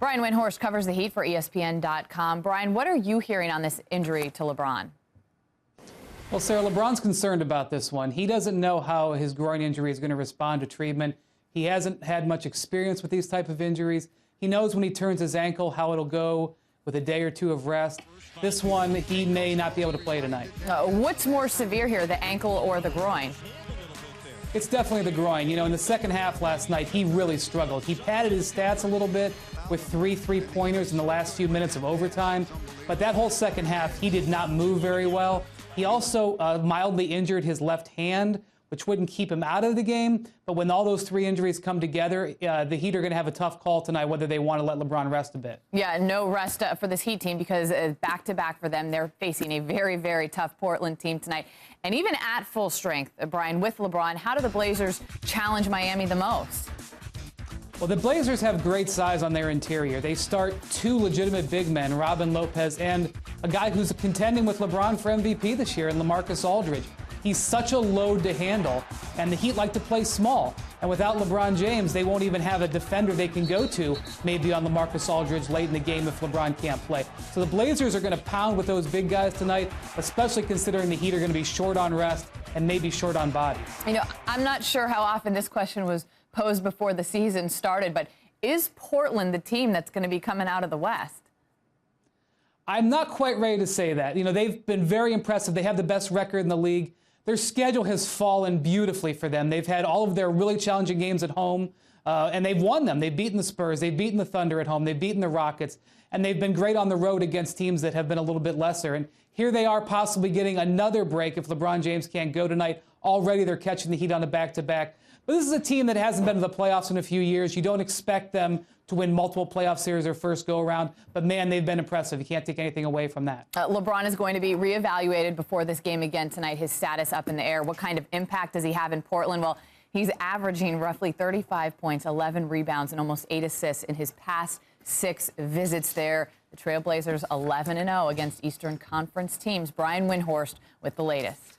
Brian Windhorst covers the Heat for ESPN.com. Brian, what are you hearing on this injury to LeBron? Well, Sarah, LeBron's concerned about this one. He doesn't know how his groin injury is going to respond to treatment. He hasn't had much experience with these type of injuries. He knows when he turns his ankle how it'll go with a day or two of rest. This one, he may not be able to play tonight. What's more severe here, the ankle or the groin? It's definitely the groin. You know, in the second half last night, he really struggled. He padded his stats a little bit with 3 3-pointers in the last few minutes of overtime. But that whole second half, he did not move very well. He also mildly injured his left hand, which wouldn't keep him out of the game. But when all those 3 injuries come together, the Heat are going to have a tough call tonight whether they want to let LeBron rest a bit. Yeah, no rest for this Heat team because back-to-back for them. They're facing a very, very tough Portland team tonight. And even at full strength, Brian, with LeBron, how do the Blazers challenge Miami the most? Well, the Blazers have great size on their interior. They start 2 legitimate big men, Robin Lopez, and a guy who's contending with LeBron for MVP this year in LaMarcus Aldridge. He's such a load to handle, and the Heat like to play small. And without LeBron James, they won't even have a defender they can go to, maybe on LaMarcus Aldridge late in the game if LeBron can't play. So the Blazers are going to pound with those big guys tonight, especially considering the Heat are going to be short on rest and maybe short on bodies. You know, I'm not sure how often this question was posed before the season started, but is Portland the team that's going to be coming out of the West? I'm not quite ready to say that. You know, they've been very impressive. They have the best record in the league. Their schedule has fallen beautifully for them. They've had all of their really challenging games at home, and they've won them. They've beaten the Spurs. They've beaten the Thunder at home. They've beaten the Rockets. And they've been great on the road against teams that have been a little bit lesser. And here they are possibly getting another break if LeBron James can't go tonight. Already they're catching the Heat on a back-to-back. But this is a team that hasn't been to the playoffs in a few years. You don't expect them to win multiple playoff series their first go-around. But, man, they've been impressive. You can't take anything away from that. LeBron is going to be reevaluated before this game again tonight, his status up in the air. What kind of impact does he have in Portland? Well, he's averaging roughly 35 points, 11 rebounds, and almost 8 assists in his past 6 visits there. The Trail Blazers 11-0 against Eastern Conference teams. Brian Windhorst with the latest.